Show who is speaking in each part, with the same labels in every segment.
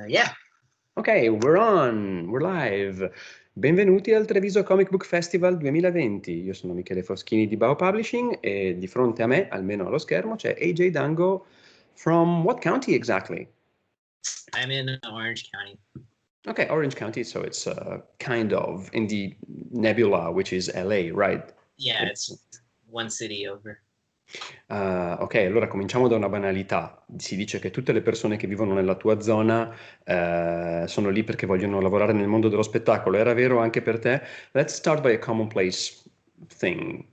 Speaker 1: Yeah.
Speaker 2: Ok, we're live. Benvenuti al Treviso Comic Book Festival 2020. Io sono Michele Foschini di BAO Publishing e di fronte a me, almeno allo schermo, c'è AJ Dungo. From what county exactly?
Speaker 1: I'm in Orange County.
Speaker 2: Okay, Orange County, so it's kind of in the nebula, which is LA, right?
Speaker 1: Yeah, it's one city over.
Speaker 2: Ok, allora cominciamo da una banalità. Si dice che tutte le persone che vivono nella tua zona sono lì perché vogliono lavorare nel mondo dello spettacolo. Era vero anche per te? Let's start by a commonplace thing.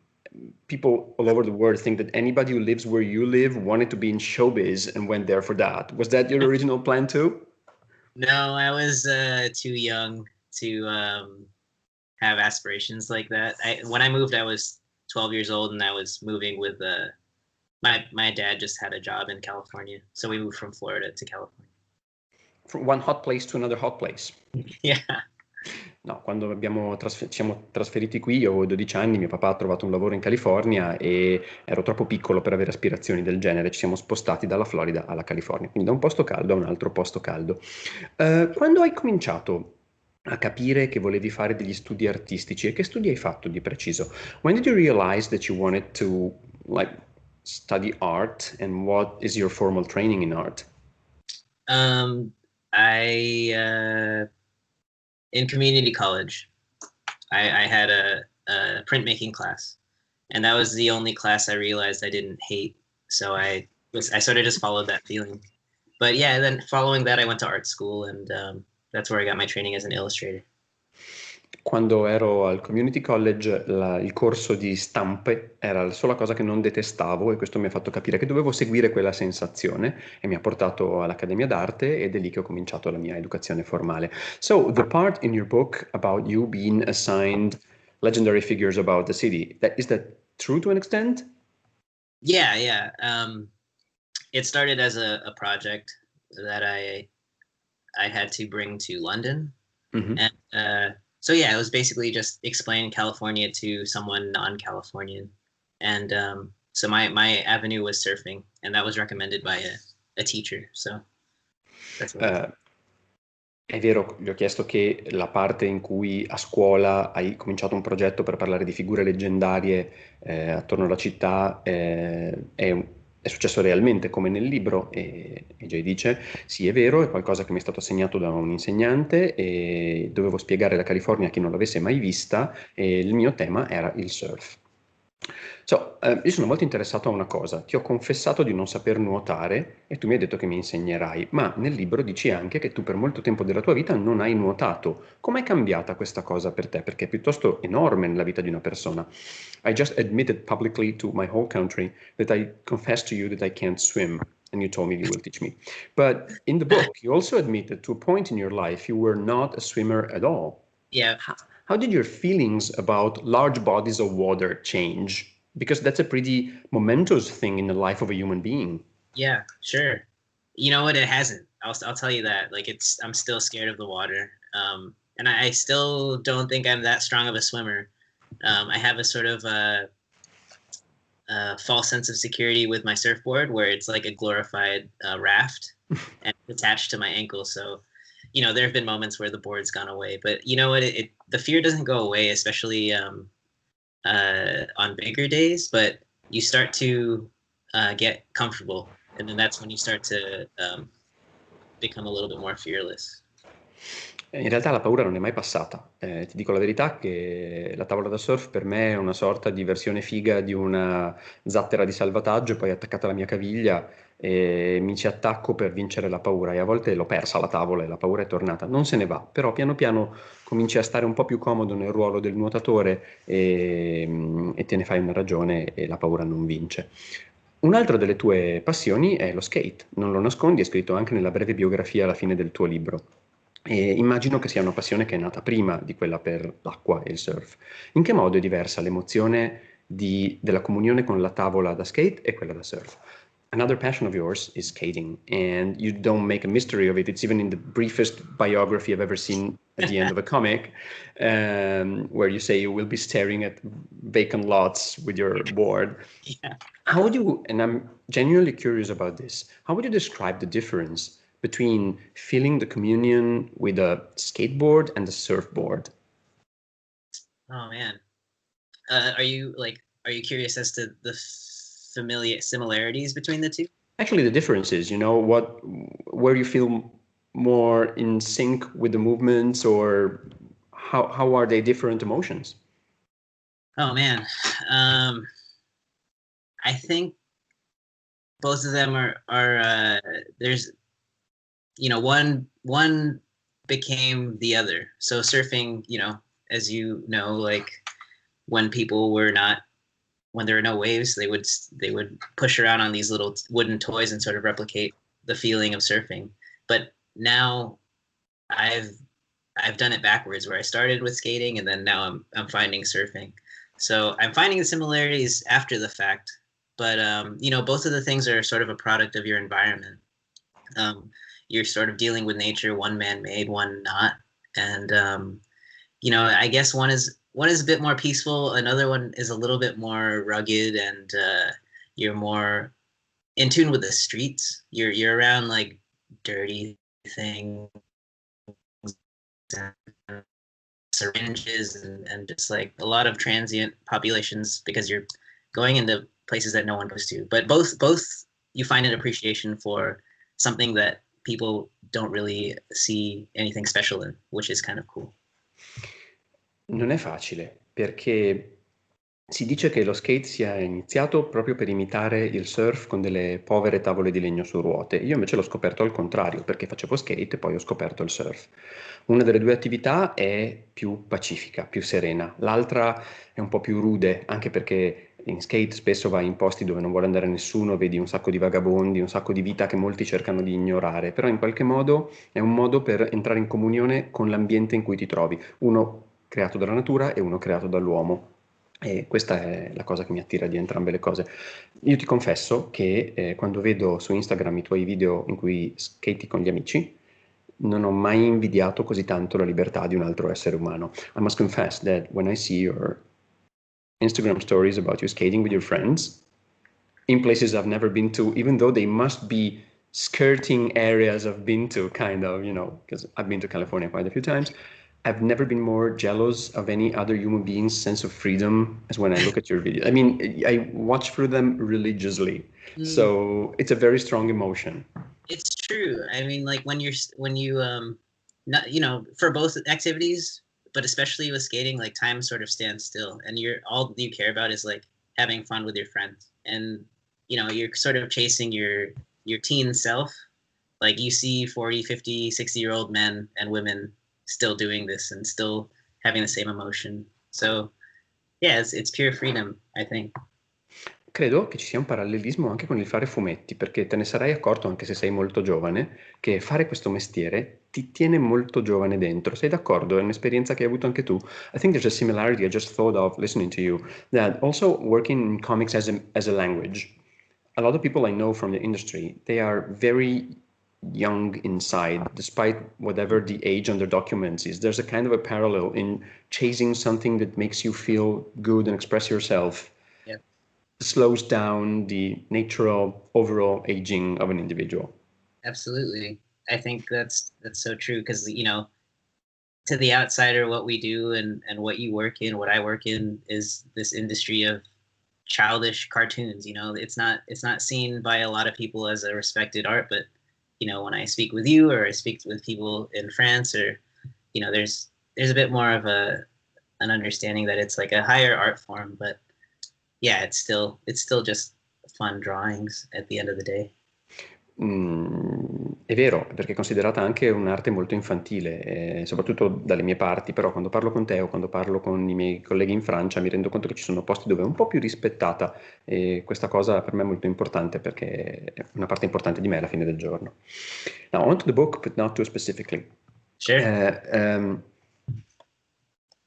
Speaker 2: People all over the world think that anybody who lives where you live wanted to be in showbiz and went there for that. Was that your original plan too?
Speaker 1: No, I was too young to have aspirations like that. When I moved, I was 12 years old, and I was moving with my dad just had a job in California, so we moved from Florida to California.
Speaker 2: From one hot place to another hot place.
Speaker 1: Yeah.
Speaker 2: No, quando ci siamo trasferiti qui, io avevo 12 anni, mio papà ha trovato un lavoro in California e ero troppo piccolo per avere aspirazioni del genere. Ci siamo spostati dalla Florida alla California, quindi da un posto caldo a un altro posto caldo. Quando hai cominciato a capire che volevi fare degli studi artistici, e che studi hai fatto di preciso? When did you realize that you wanted to study art, and what is your formal training in art?
Speaker 1: In community college, I had a printmaking class, and that was the only class I realized I didn't hate. So I sort of just followed that feeling. But yeah, then following that, I went to art school, and that's where I got my training as an illustrator.
Speaker 2: Quando ero al community college, il corso di stampe era la sola cosa che non detestavo, e questo mi ha fatto capire che dovevo seguire quella sensazione e mi ha portato all'Accademia d'Arte, ed è lì che ho cominciato la mia educazione formale. So, the part in your book about you being assigned legendary figures about the city, is that true to an extent?
Speaker 1: Yeah. It started as a project that I had to bring to London. Mm-hmm. And so yeah, it was basically just explaining California to someone non-Californian. And so my avenue was surfing, and that was recommended by a teacher. So that's what
Speaker 2: È vero, gli ho chiesto che la parte in cui a scuola hai cominciato un progetto per parlare di figure leggendarie attorno alla città è successo realmente come nel libro, e Jay dice sì, è vero, è qualcosa che mi è stato assegnato da un insegnante e dovevo spiegare la California a chi non l'avesse mai vista, e il mio tema era il surf. Io sono molto interessato a una cosa. Ti ho confessato di non saper nuotare e tu mi hai detto che mi insegnerai, ma nel libro dici anche che tu per molto tempo della tua vita non hai nuotato. Com'è cambiata questa cosa per te? Perché è piuttosto enorme nella vita di una persona. I just admitted publicly to my whole country that I confessed to you that I can't swim, and you told me you will teach me. But in the book, you also admitted to a point in your life you were not a swimmer at all.
Speaker 1: Yeah.
Speaker 2: How did your feelings about large bodies of water change? Because that's a pretty momentous thing in the life of a human being.
Speaker 1: Yeah, sure. You know what? It hasn't. I'll tell you that. Like, I'm still scared of the water. And I still don't think I'm that strong of a swimmer. I have a sort of a false sense of security with my surfboard, where it's like a glorified raft and attached to my ankle. So, you know, there have been moments where the board's gone away, but you know what? The fear doesn't go away, especially on bigger days, but you start to get comfortable, and then that's when you start to become a little bit more fearless.
Speaker 2: In realtà la paura non è mai passata. Ti dico la verità che la tavola da surf per me è una sorta di versione figa di una zattera di salvataggio, poi attaccata alla mia caviglia, e mi ci attacco per vincere la paura, e a volte l'ho persa la tavola e la paura è tornata. Non se ne va, però piano piano cominci a stare un po' più comodo nel ruolo del nuotatore e te ne fai una ragione e la paura non vince. Un'altra delle tue passioni è lo skate, non lo nascondi, è scritto anche nella breve biografia alla fine del tuo libro. E immagino che sia una passione che è nata prima di quella per l'acqua e il surf. In che modo è diversa l'emozione della comunione con la tavola da skate e quella da surf? Another passion of yours is skating, and you don't make a mystery of it. It's even in the briefest biography I've ever seen at the end of a comic, where you say you will be staring at vacant lots with your board.
Speaker 1: Yeah.
Speaker 2: How would you, and I'm genuinely curious about this, how would you describe the difference between feeling the communion with a skateboard and a surfboard.
Speaker 1: Oh man, are you curious as to the similarities between the two?
Speaker 2: Actually, the differences, where you feel more in sync with the movements, or how are they different emotions?
Speaker 1: Oh man, I think both of them are there's one became the other. So surfing, as you know, like when there were no waves, they would push around on these little wooden toys and sort of replicate the feeling of surfing. But now I've done it backwards, where I started with skating and then now I'm finding surfing. So I'm finding the similarities after the fact, but both of the things are sort of a product of your environment. You're sort of dealing with nature, one man-made, one not, and I guess one is a bit more peaceful, another one is a little bit more rugged, and you're more in tune with the streets. You're around like dirty things, and syringes, and just like a lot of transient populations, because you're going into places that no one goes to. But both you find an appreciation for something that people don't really see anything special in, which is kind of cool.
Speaker 2: Non è facile, perché si dice che lo skate sia iniziato proprio per imitare il surf con delle povere tavole di legno su ruote. Io invece l'ho scoperto al contrario, perché facevo skate e poi ho scoperto il surf. Una delle due attività è più pacifica, più serena, l'altra è un po' più rude, anche perché in skate spesso vai in posti dove non vuole andare nessuno, vedi un sacco di vagabondi, un sacco di vita che molti cercano di ignorare, però in qualche modo è un modo per entrare in comunione con l'ambiente in cui ti trovi, uno creato dalla natura e uno creato dall'uomo. E questa è la cosa che mi attira di entrambe le cose. Io ti confesso che quando vedo su Instagram i tuoi video in cui skati con gli amici, non ho mai invidiato così tanto la libertà di un altro essere umano. I must confess that when I see your Instagram stories about you skating with your friends in places I've never been to, even though they must be skirting areas I've been to, kind of, because I've been to California quite a few times, I've never been more jealous of any other human being's sense of freedom as when I look at your videos. I mean, I watch through them religiously, so it's a very strong emotion.
Speaker 1: It's true. I mean, like when you not, for both activities, but especially with skating, like time sort of stands still, and all you care about is like having fun with your friends, and you're sort of chasing your teen self. Like you see 40, 50, 60-year-old men and women still doing this and still having the same emotion. So yeah, it's pure freedom, I think.
Speaker 2: Credo che ci sia un parallelismo anche con il fare fumetti, perché te ne sarai accorto, anche se sei molto giovane, che fare questo mestiere ti tiene molto giovane dentro. Sei d'accordo? È un'esperienza che hai avuto anche tu. I think there's a similarity I just thought of listening to you, that also working in comics as a language, a lot of people I know from the industry, they are very young inside, despite whatever the age on their documents is. There's a kind of a parallel in chasing something that makes you feel good and express yourself.
Speaker 1: Yeah.
Speaker 2: Slows down the natural overall aging of an individual.
Speaker 1: Absolutely. I think that's so true, because to the outsider, what we do and what you work in, what I work in, is this industry of childish cartoons. It's not seen by a lot of people as a respected art, but when I speak with you, or I speak with people in France, or there's a bit more of an understanding that it's like a higher art form, but yeah, it's still just fun drawings at the end of the day.
Speaker 2: È vero, perché è considerata anche un'arte molto infantile, soprattutto dalle mie parti, però quando parlo con te o quando parlo con i miei colleghi in Francia mi rendo conto che ci sono posti dove è un po' più rispettata, e questa cosa per me è molto importante, perché è una parte importante di me alla fine del giorno. Now, on to the book, but not too specifically.
Speaker 1: Sure.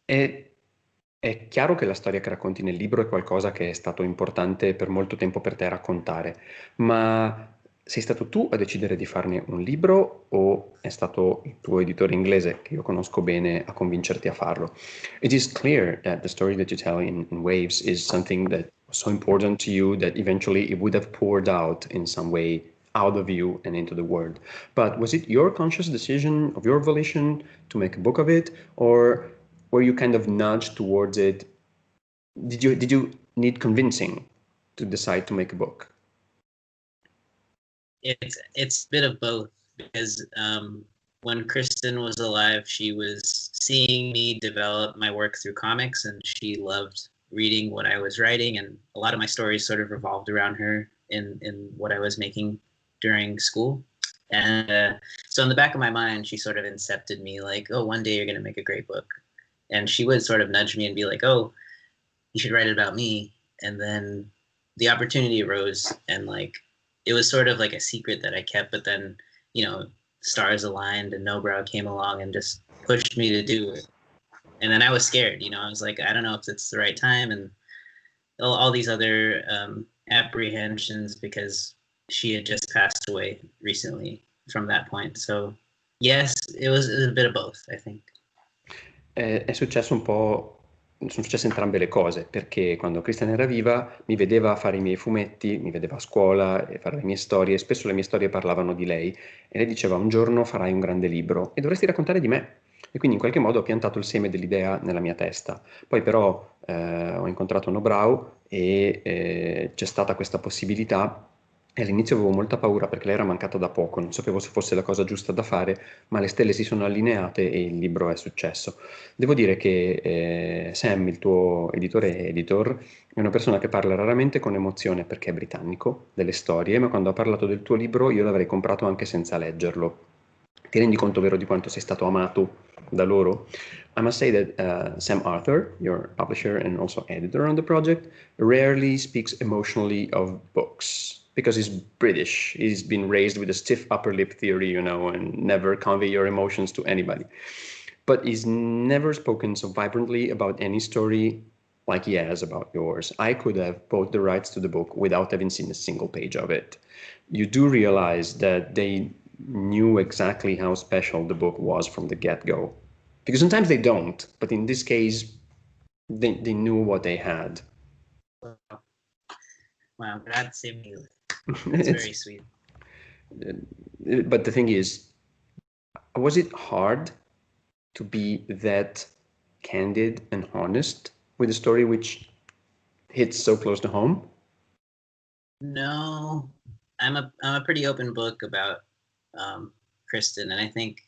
Speaker 2: È chiaro che la storia che racconti nel libro è qualcosa che è stato importante per molto tempo per te raccontare, ma sei stato tu a decidere di farne un libro, o è stato il tuo editore inglese, che io conosco bene, a convincerti a farlo? It is clear that the story that you tell in Waves is something that was so important to you that eventually it would have poured out in some way out of you and into the world. But was it your conscious decision of your volition to make a book of it, or were you kind of nudged towards it? Did you need convincing to decide to make a book?
Speaker 1: It's a bit of both, because when Kristen was alive, she was seeing me develop my work through comics, and she loved reading what I was writing, and a lot of my stories sort of revolved around her in what I was making during school. And so in the back of my mind, she sort of incepted me like, oh, one day you're going to make a great book. And she would sort of nudge me and be like, oh, you should write it about me. And then the opportunity arose, and like, it was sort of like a secret that I kept, but then, you know, stars aligned and Nobrow came along and just pushed me to do it. And then I was scared, you know, I was like, I don't know if it's the right time, and all these other apprehensions, because she had just passed away recently from that point. So yes, it was a bit of both, I think.
Speaker 2: È successo un po', sono successe entrambe le cose, perché quando Christian era viva mi vedeva fare i miei fumetti, mi vedeva a scuola e fare le mie storie, e spesso le mie storie parlavano di lei, e lei diceva: un giorno farai un grande libro e dovresti raccontare di me. E quindi in qualche modo ho piantato il seme dell'idea nella mia testa. Poi però ho incontrato Nobrow e c'è stata questa possibilità, e all'inizio avevo molta paura perché lei era mancata da poco, non sapevo se fosse la cosa giusta da fare, ma le stelle si sono allineate e il libro è successo. Devo dire che Sam, il tuo editore e editor, è una persona che parla raramente con emozione perché è britannico, delle storie, ma quando ha parlato del tuo libro io l'avrei comprato anche senza leggerlo. Ti rendi conto, vero, di quanto sei stato amato da loro? I must say that Sam Arthur, your publisher and also editor on the project, rarely speaks emotionally of books because he's British. He's been raised with a stiff upper lip theory, you know, and never convey your emotions to anybody. But he's never spoken so vibrantly about any story like he has about yours. I could have bought the rights to the book without having seen a single page of it. You do realize that they knew exactly how special the book was from the get-go. Because sometimes they don't, but in this case, they knew what they had.
Speaker 1: Wow, grazie mille. It's very sweet.
Speaker 2: But the thing is, was it hard to be that candid and honest with a story which hits so close to home?
Speaker 1: No, I'm a pretty open book about Kristen, and I think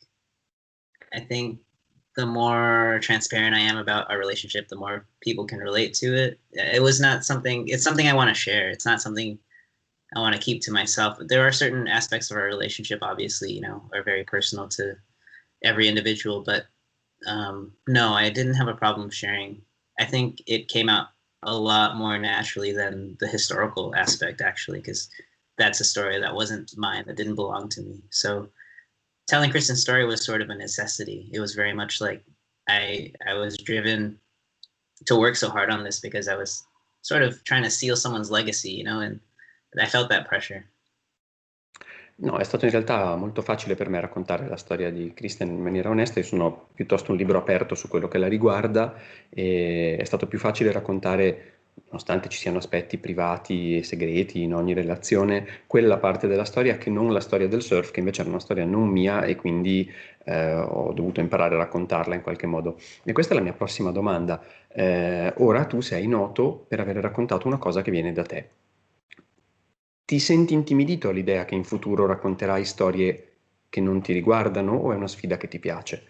Speaker 1: the more transparent I am about our relationship, the more people can relate to it. It's something I want to share. It's not something I want to keep to myself. There are certain aspects of our relationship, obviously, you know, are very personal to every individual, but no, I didn't have a problem sharing. I think it came out a lot more naturally than the historical aspect, actually, because that's a story that wasn't mine, that didn't belong to me. So telling Kristen's story was sort of a necessity. It was very much like I was driven to work so hard on this because I was sort of trying to seal someone's legacy, you know, and I felt that pressure.
Speaker 2: No, è stato in realtà molto facile per me raccontare la storia di Kristen in maniera onesta. Io sono piuttosto un libro aperto su quello che la riguarda, e è stato più facile raccontare, nonostante ci siano aspetti privati e segreti in ogni relazione, quella parte della storia che non la storia del surf, che invece era una storia non mia, e quindi ho dovuto imparare a raccontarla in qualche modo. E questa è la mia prossima domanda. Ora tu sei noto per aver raccontato una cosa che viene da te. Ti senti intimidito all'idea che in futuro racconterai storie che non ti riguardano, o è una sfida che ti piace?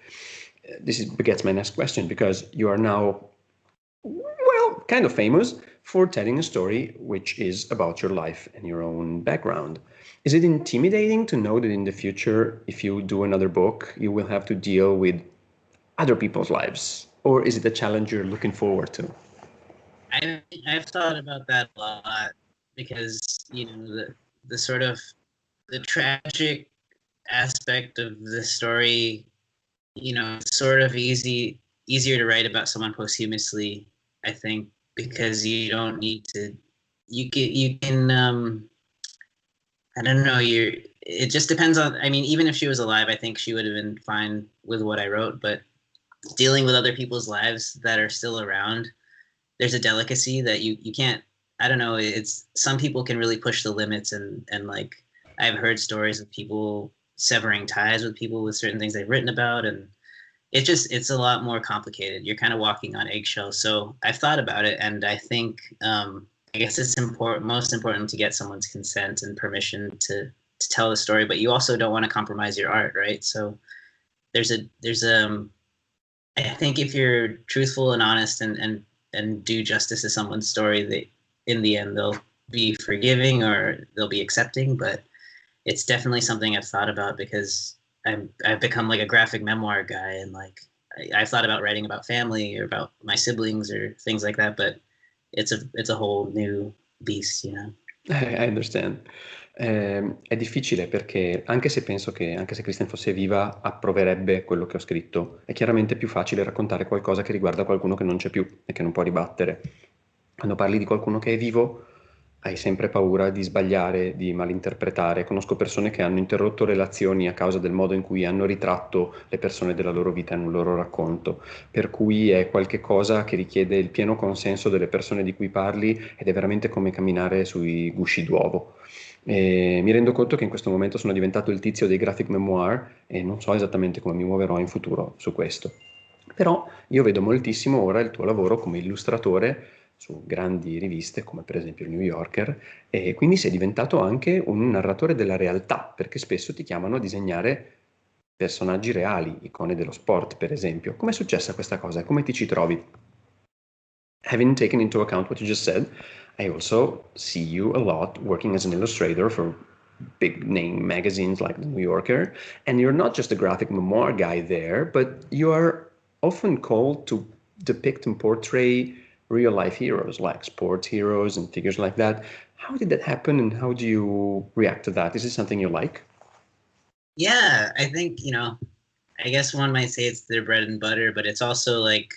Speaker 2: Begets my next question, because you are now, well, kind of famous for telling a story which is about your life and your own background. Is it intimidating to know that in the future, if you do another book, you will have to deal with other people's lives? Or is it a challenge you're looking forward to?
Speaker 1: I've thought about that a lot, because, you know, the sort of the tragic aspect of the story, you know, it's sort of easier to write about someone posthumously, I think, because you don't need to, you can I don't know, it just depends on, I mean, even if she was alive, I think she would have been fine with what I wrote, but dealing with other people's lives that are still around, there's a delicacy that you can't, I don't know, it's, some people can really push the limits, and like, I've heard stories of people severing ties with people with certain things they've written about, and it's a lot more complicated. You're kind of walking on eggshells. So I've thought about it, and I think I guess it's most important to get someone's consent and permission to tell the story, but you also don't want to compromise your art, right? So there's I think if you're truthful and honest and do justice to someone's story, they in the end they'll be forgiving or they'll be accepting. But it's definitely something I've thought about because I've become like a graphic memoir guy, and like I've thought about writing about family or about my siblings or things like that. But it's a whole new beast, you know.
Speaker 2: I understand. È difficile perché anche se penso che anche se Christian fosse viva approverebbe quello che ho scritto, è chiaramente più facile raccontare qualcosa che riguarda qualcuno che non c'è più e che non può ribattere. Quando parli di qualcuno che è vivo, hai sempre paura di sbagliare, di malinterpretare. Conosco persone che hanno interrotto relazioni a causa del modo in cui hanno ritratto le persone della loro vita in un loro racconto, per cui è qualche cosa che richiede il pieno consenso delle persone di cui parli ed è veramente come camminare sui gusci d'uovo. E mi rendo conto che in questo momento sono diventato il tizio dei graphic memoir e non so esattamente come mi muoverò in futuro su questo. Però io vedo moltissimo ora il tuo lavoro come illustratore su grandi riviste come per esempio il New Yorker, e quindi sei diventato anche un narratore della realtà, perché spesso ti chiamano a disegnare personaggi reali, icone dello sport per esempio. Com'è successa questa cosa? Come ti ci trovi? Having taken into account what you just said, I also see you a lot working as an illustrator for big name magazines like the New Yorker, and you're not just a graphic memoir guy there, but you are often called to depict and portray real life heroes like sports heroes and figures like that. How did that happen and how do you react to that? Is it something you like?
Speaker 1: Yeah, I think, you know, I guess one might say it's their bread and butter, but it's also like,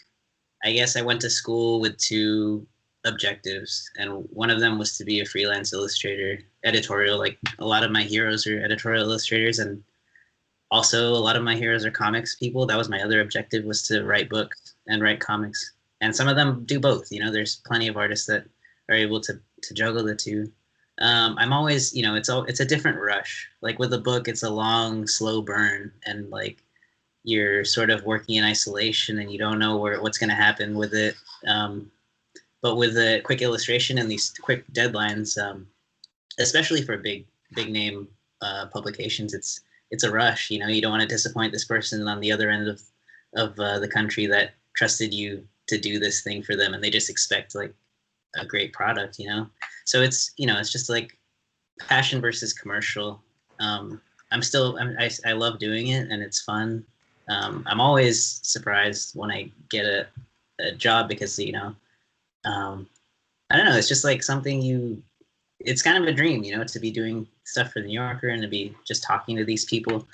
Speaker 1: I guess I went to school with two objectives, and one of them was to be a freelance illustrator, editorial. Like a lot of my heroes are editorial illustrators, and also a lot of my heroes are comics people. That was my other objective, was to write books and write comics. And some of them do both. You know, there's plenty of artists that are able to juggle the two. I'm always, you know, it's a different rush. Like with a book, it's a long, slow burn, and like you're sort of working in isolation, and you don't know what's going to happen with it. But with the quick illustration and these quick deadlines, especially for big name publications, it's a rush. You know, you don't want to disappoint this person on the other end of the country that trusted you to do this thing for them, and they just expect like a great product. You know, so it's, you know, it's just like passion versus commercial. I love doing it, and it's fun. I'm always surprised when I get a job because, you know, I don't know, it's just like something it's kind of a dream, you know, to be doing stuff for the New Yorker and to be just talking to these people.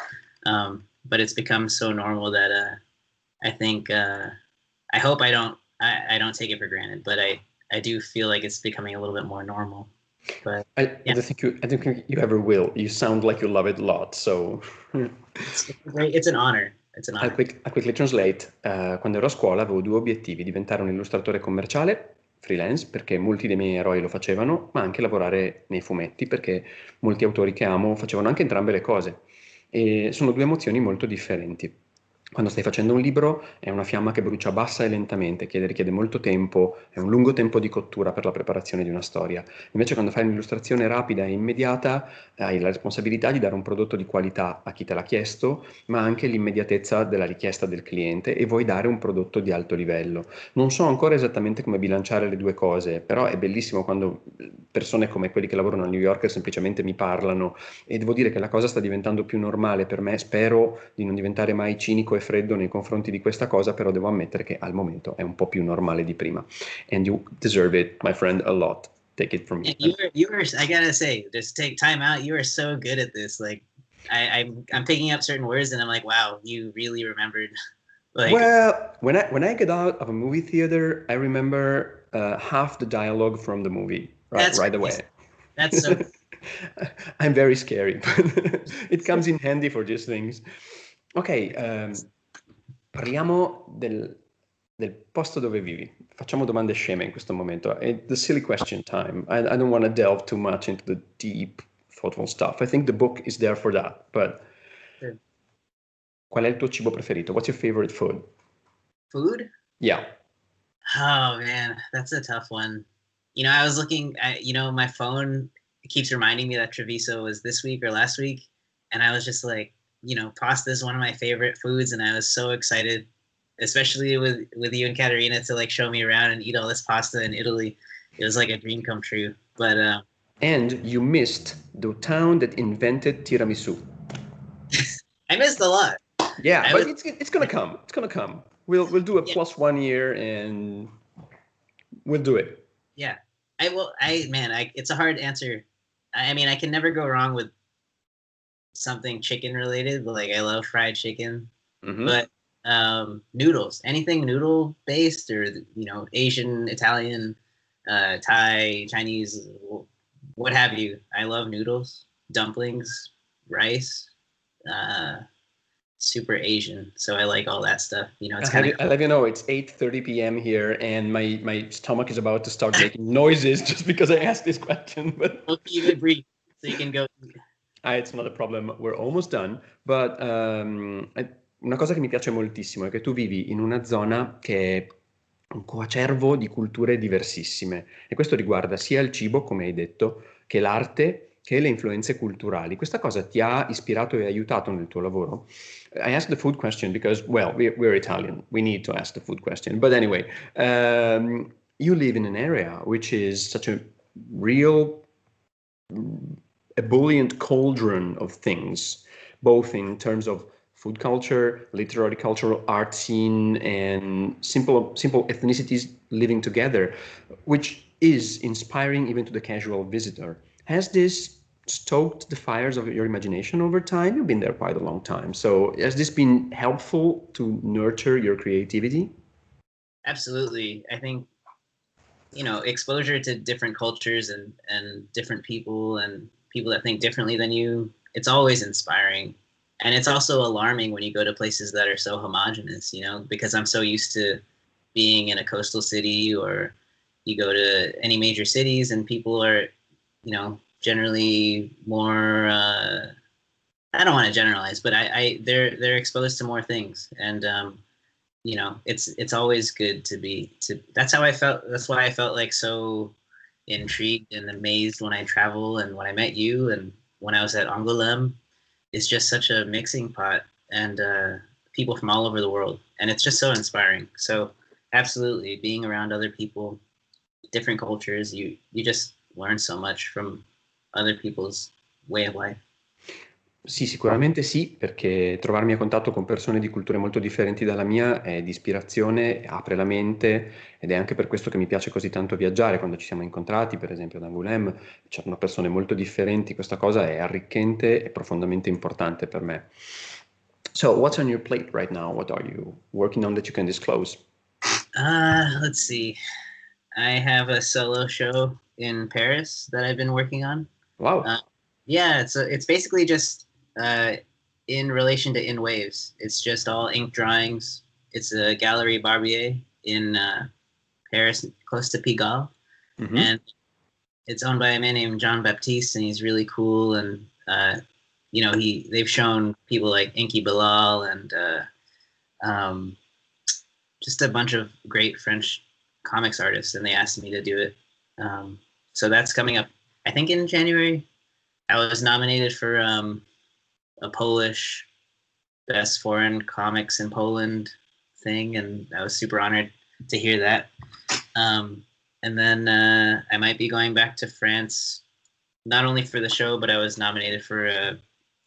Speaker 1: But it's become so normal that I think I hope I don't take it for granted, but I do feel like it's becoming a little bit more normal. But
Speaker 2: I don't think you ever will. You sound like you love it a lot, so
Speaker 1: it's an honor. It's an honor.
Speaker 2: I'll quickly translate. Quando ero a scuola avevo due obiettivi: diventare un illustratore commerciale, freelance, perché molti dei miei eroi lo facevano, ma anche lavorare nei fumetti, perché molti autori che amo facevano anche entrambe le cose. E sono due emozioni molto differenti. Quando stai facendo un libro è una fiamma che brucia bassa e lentamente, richiede molto tempo, è un lungo tempo di cottura per la preparazione di una storia. Invece quando fai un'illustrazione rapida e immediata hai la responsabilità di dare un prodotto di qualità a chi te l'ha chiesto, ma anche l'immediatezza della richiesta del cliente, e vuoi dare un prodotto di alto livello. Non so ancora esattamente come bilanciare le due cose, però è bellissimo quando persone come quelli che lavorano al New Yorker semplicemente mi parlano, e devo dire che la cosa sta diventando più normale per me. Spero di non diventare mai cinico e freddo nei confronti di questa cosa, però devo ammettere che al momento è un po' più normale di prima. And you deserve it, my friend, a lot. Take it from me.
Speaker 1: You were, I gotta say, just take time out. You are so good at this. Like, I'm picking up certain words, and I'm like, wow, you really remembered. Like,
Speaker 2: well, when I get out of a movie theater, I remember half the dialogue from the movie right away.
Speaker 1: That's so.
Speaker 2: I'm very scary, but it comes in handy for these things. Ok, parliamo del posto dove vivi. Facciamo domande sceme in questo momento. The silly question time. I don't want to delve too much into the deep thoughtful stuff. I think the book is there for that. But
Speaker 1: Sure.
Speaker 2: qual è il tuo cibo preferito? What's your favorite food?
Speaker 1: Food?
Speaker 2: Yeah.
Speaker 1: Oh man, that's a tough one. I was looking at, my phone keeps reminding me that Treviso was this week or last week. And I was just like, pasta is one of my favorite foods. And I was so excited, especially with you and Katerina, to like show me around and eat all this pasta in Italy. It was like a dream come true. But
Speaker 2: and you missed the town that invented tiramisu.
Speaker 1: I missed a lot.
Speaker 2: Yeah, but it's gonna come. It's gonna come. We'll do a plus 1 year and we'll do it.
Speaker 1: Yeah, it's a hard answer. I mean, I can never go wrong with something chicken related. Like I love fried chicken, but noodles, anything noodle based, or Asian, Italian, Thai, Chinese, what have you. I love noodles, dumplings, rice. Super Asian, so I like all that stuff. It's kind of.
Speaker 2: I let you know it's 8:30 p.m. here, and my stomach is about to start making noises just because I asked this question. But
Speaker 1: I'll keep it brief so you can go.
Speaker 2: It's not a problem. We're almost done. But una cosa che mi piace moltissimo è che tu vivi in una zona che è un coacervo di culture diversissime, e questo riguarda sia il cibo, come hai detto, che l'arte, che le influenze culturali. Questa cosa ti ha ispirato e aiutato nel tuo lavoro? I asked the food question because, well, we're Italian. We need to ask the food question. But anyway, you live in an area which is such a real ebullient cauldron of things, both in terms of food culture, literary culture, art scene, and simple ethnicities living together, which is inspiring even to the casual visitor. Has this stoked the fires of your imagination over time? You've been there quite a long time. So has this been helpful to nurture your creativity?
Speaker 1: Absolutely. I think, exposure to different cultures and different people and people that think differently than you, it's always inspiring. And it's also alarming when you go to places that are so homogenous, because I'm so used to being in a coastal city, or you go to any major cities and people are, generally more, I don't want to generalize, but they're exposed to more things. And, it's always good that's how I felt. That's why I felt like so intrigued and amazed when I travel and when I met you and when I was at Angoulême. It's just such a mixing pot, and people from all over the world, and it's just so inspiring. So absolutely, being around other people, different cultures, you just learn so much from other people's way of life.
Speaker 2: Sì, sicuramente sì, perché trovarmi a contatto con persone di culture molto differenti dalla mia è di ispirazione, apre la mente, ed è anche per questo che mi piace così tanto viaggiare. Quando ci siamo incontrati, per esempio ad Angoulême, c'erano persone molto differenti. Questa cosa è arricchente e profondamente importante per me. So, what's on your plate right now? What are you working on that you can disclose?
Speaker 1: Let's see. I have a solo show in Paris that I've been working on.
Speaker 2: Wow.
Speaker 1: Yeah, it's basically just in relation to In Waves. It's just all ink drawings. It's a Galerie Barbier in Paris, close to Pigalle. Mm-hmm. And it's owned by a man named Jean Baptiste, and he's really cool. And they've shown people like Inky Bilal and just a bunch of great French comics artists, and they asked me to do it. So that's coming up, I think, in January. I was nominated for a Polish Best Foreign Comics in Poland thing, and I was super honored to hear that. And then I might be going back to France, not only for the show, but I was nominated for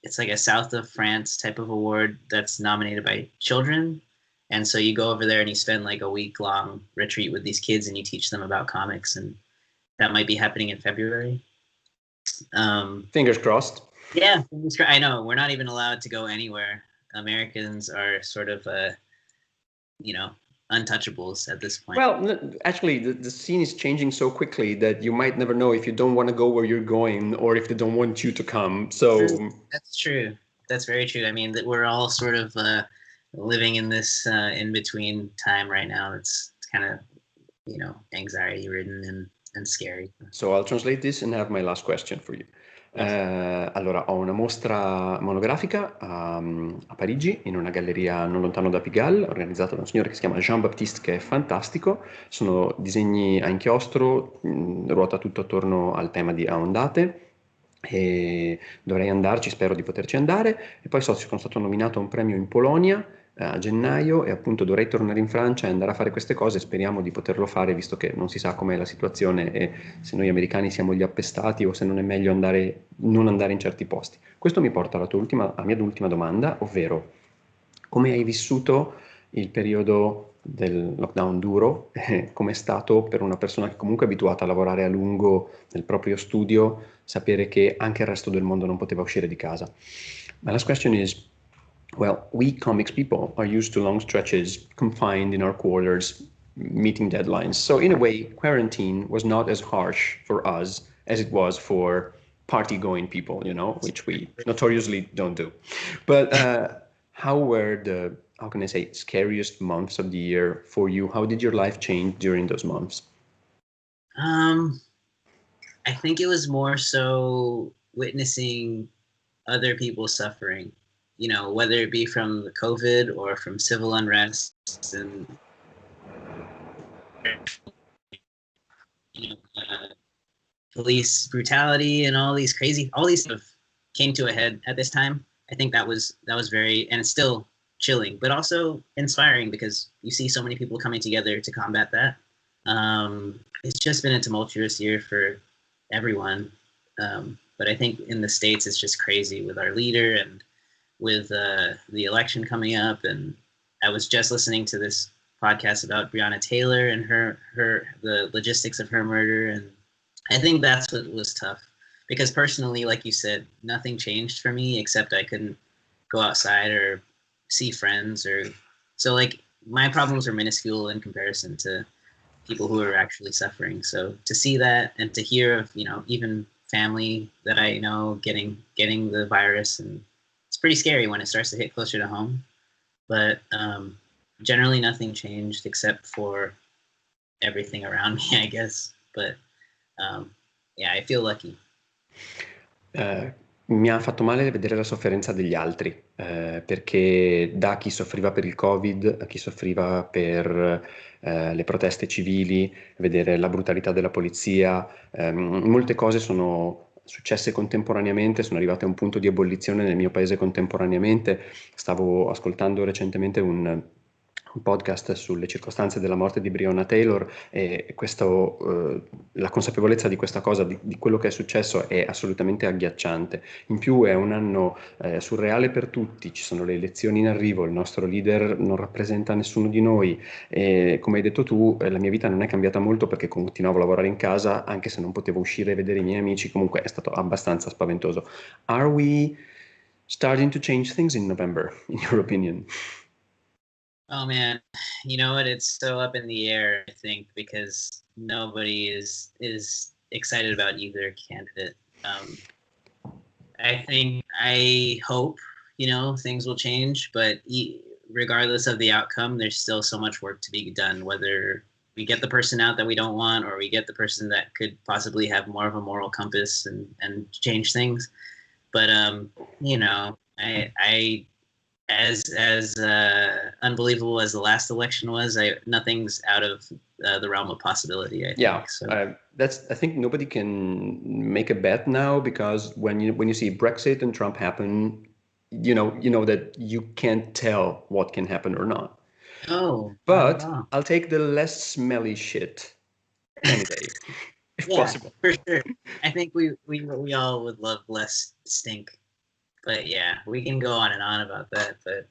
Speaker 1: it's like a South of France type of award that's nominated by children. And so you go over there and you spend like a week-long retreat with these kids and you teach them about comics, and that might be happening in February.
Speaker 2: Fingers crossed.
Speaker 1: Yeah, I know. We're not even allowed to go anywhere. Americans are sort of, untouchables at this point.
Speaker 2: Well, actually, the scene is changing so quickly that you might never know if you don't want to go where you're going or if they don't want you to come. So
Speaker 1: that's true. That's very true. I mean, that we're all sort of living in this in-between time right now. It's kind of, anxiety-ridden and scary.
Speaker 2: So I'll translate this and have my last question for you. Allora, ho una mostra monografica a Parigi, in una galleria non lontano da Pigalle, organizzata da un signore che si chiama Jean-Baptiste, che è fantastico. Sono disegni a inchiostro, ruota tutto attorno al tema di Ondate. E dovrei andarci, spero di poterci andare. E poi sono stato nominato a un premio in Polonia a gennaio, e appunto dovrei tornare in Francia e andare a fare queste cose. Speriamo di poterlo fare, visto che non si sa com'è la situazione e se noi americani siamo gli appestati o se non è meglio non andare in certi posti. Questo mi porta alla mia ultima domanda, ovvero come hai vissuto il periodo del lockdown duro? Come è stato per una persona che comunque è abituata a lavorare a lungo nel proprio studio, sapere che anche il resto del mondo non poteva uscire di casa? My last question is, well, we comics people are used to long stretches confined in our quarters, meeting deadlines. So in a way, quarantine was not as harsh for us as it was for party-going people, which we notoriously don't do. But how were the, how can I say, scariest months of the year for you? How did your life change during those months?
Speaker 1: I think it was more so witnessing other people suffering, whether it be from the COVID or from civil unrest and police brutality and all these stuff came to a head at this time. I think that was very, and it's still chilling, but also inspiring because you see so many people coming together to combat that. It's just been a tumultuous year for everyone. But I think in the States, it's just crazy with our leader and with the election coming up. And I was just listening to this podcast about Breonna Taylor and the logistics of her murder. And I think that's what was tough because personally, like you said, nothing changed for me except I couldn't go outside or see friends so like my problems are minuscule in comparison to people who are actually suffering. So to see that and to hear of, even family that I know getting the virus, and it's pretty scary when it starts to hit closer to home. But generally nothing changed except for everything around me, I guess. But yeah, I feel lucky.
Speaker 2: Mi ha fatto male vedere la sofferenza degli altri, perché da chi soffriva per il Covid, a chi soffriva per le proteste civili, vedere la brutalità della polizia, molte cose sono successe contemporaneamente, sono arrivate a un punto di ebollizione nel mio paese contemporaneamente. Stavo ascoltando recentemente un podcast sulle circostanze della morte di Breonna Taylor, e la consapevolezza di questa cosa, di quello che è successo, è assolutamente agghiacciante. In più è un anno surreale per tutti, ci sono le elezioni in arrivo, il nostro leader non rappresenta nessuno di noi, e come hai detto tu, la mia vita non è cambiata molto perché continuavo a lavorare in casa, anche se non potevo uscire e vedere i miei amici. Comunque è stato abbastanza spaventoso. Are we starting to change things in November, in your opinion?
Speaker 1: Oh man, you know what? It's so up in the air, I think, because nobody is excited about either candidate. I hope, things will change, but regardless of the outcome, there's still so much work to be done, whether we get the person out that we don't want or we get the person that could possibly have more of a moral compass and change things. But I as unbelievable as the last election was, nothing's out of the realm of possibility, I think.
Speaker 2: Yeah,
Speaker 1: so.
Speaker 2: I think nobody can make a bet now, because when you see Brexit and Trump happen, you know that you can't tell what can happen or not.
Speaker 1: Oh,
Speaker 2: but I'll take the less smelly shit any day, if possible.
Speaker 1: For sure. I think we all would love less stink. But yeah, we can go on and on about that. But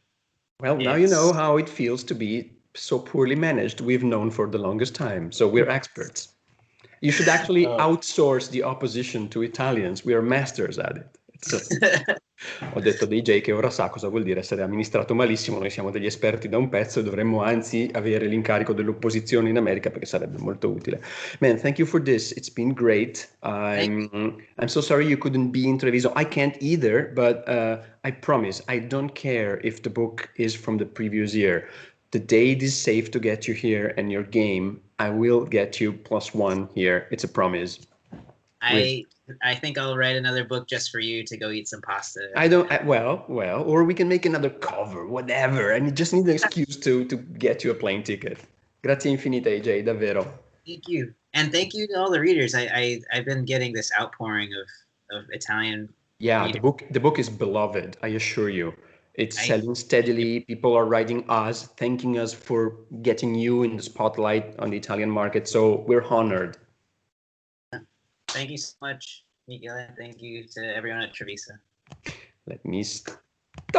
Speaker 2: well, now you know how it feels to be so poorly managed. We've known for the longest time, so we're experts. You should actually outsource the opposition to Italians. We are masters at it. Ho detto DJ che ora sa cosa vuol dire essere amministrato malissimo. Noi siamo degli esperti da un pezzo e dovremmo anzi avere l'incarico dell'opposizione in America, perché sarebbe molto utile. Man, thank you for this. It's been great. I'm so sorry you couldn't be in Treviso. I can't either, but I promise I don't care if the book is from the previous year. The day it is safe to get you here and your game, I will get you +1 here. It's a promise.
Speaker 1: I think I'll write another book just for you to go eat some pasta.
Speaker 2: Well, or we can make another cover, whatever, and you just need an excuse to get you a plane ticket. Grazie infinite, AJ, davvero.
Speaker 1: Thank you. And thank you to all the readers. I've been getting this outpouring of Italian.
Speaker 2: Yeah,
Speaker 1: readers.
Speaker 2: the book is beloved, I assure you. It's selling steadily. People are writing us, thanking us for getting you in the spotlight on the Italian market. So we're honored.
Speaker 1: Thank you so much, Michele. Thank you to everyone at Trevisa.
Speaker 2: Let me